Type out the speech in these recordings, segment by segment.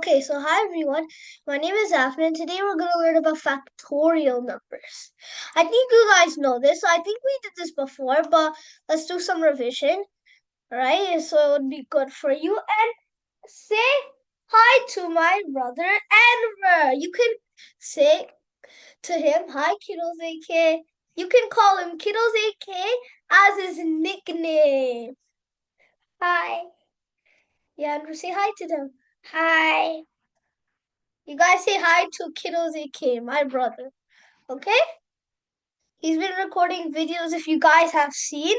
Okay, so hi everyone. My name is Afna, and today we're going to learn about factorial numbers. I think you guys know this. I think we did this before, but let's do some revision. All right, so it would be good for you. And say hi to my brother Enver. You can say to him, "Hi, Kiddos-AK." You can call him Kiddos-AK as his nickname. Hi. Yeah, Andrew, say hi to them. Hi. You guys say hi to Kiddos-AK, my brother. Okay? He's been recording videos. If you guys have seen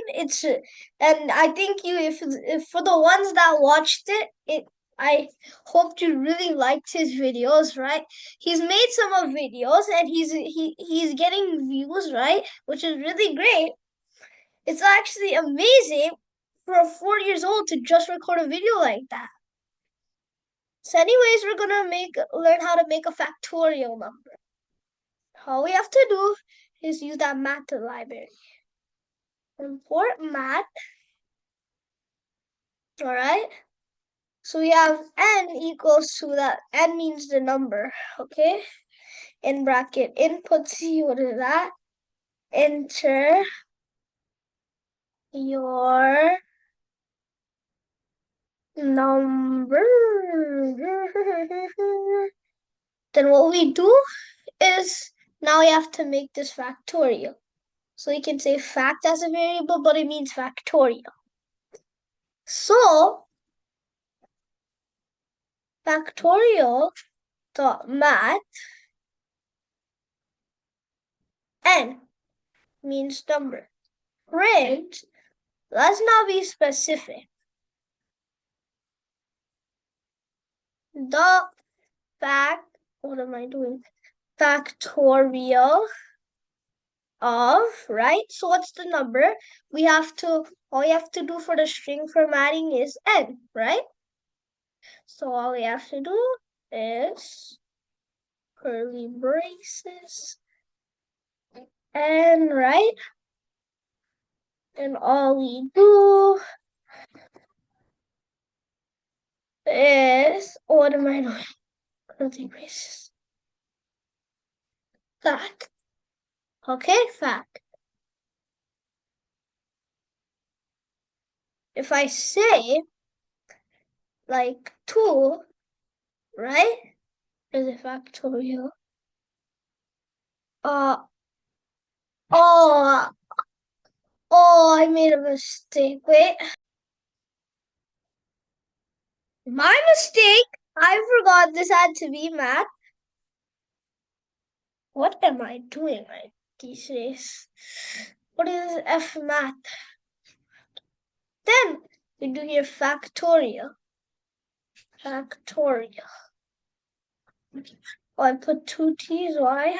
and I think if for the ones that watched it, I hope you really liked his videos, right? He's made some of videos and he's getting views, right? Which is really great. It's actually amazing for a 4 years old to just record a video like that. So anyways, we're gonna learn how to make a factorial number. All we have to do is use that math library. Import math. All right. So we have n equals to that. N means the number. Okay. In bracket input C. What is that? Enter your number. Then what we do is now we have to make this factorial. So we can say fact as a variable, but it means factorial. So factorial dot math n means number. Print, let's not be specific. The what am I doing? Factorial of, right? So what's the number? All we have to do for the string formatting is n, right? So all we have to do is curly braces n, right? And all we do is, what am I doing? Curly braces. Fact. Okay, fact. If I say like 2, right? Is a factorial. Uh oh, I made a mistake. Wait. My mistake. I forgot this had to be math. What am I doing right these days? What is F math? Then we do here factorial. Factorial. Oh, I put 2 T's. Why?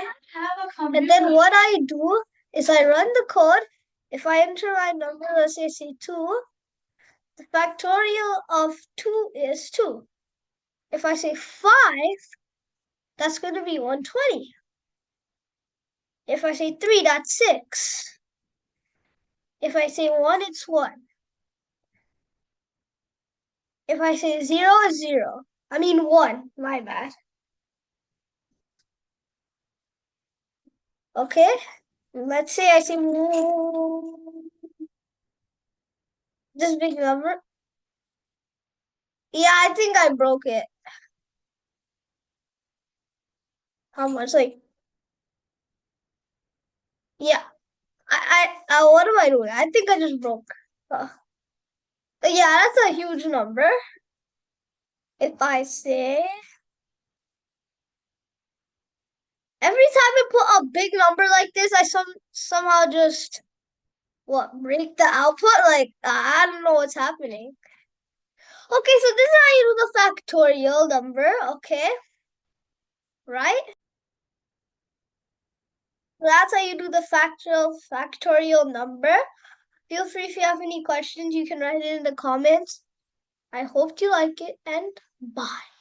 And then what I do is I run the code. If I enter my number, let's say 2, the factorial of 2 is 2. If I say 5, that's going to be 120. If I say 3, that's 6. If I say 1, it's 1. If I say 0, it's 0. I mean 1, my bad. Okay? Let's say I say this big number. Yeah, I think I broke it. How much? Like, yeah. What am I doing? I think I just broke. Yeah, that's a huge number. If I say every time I put a big number like this, I somehow just break the output? Like I don't know what's happening. Okay, so this is how you do the factorial number, okay? Right? So that's how you do the factorial number. Feel free if you have any questions, you can write it in the comments. I hope you like it and bye.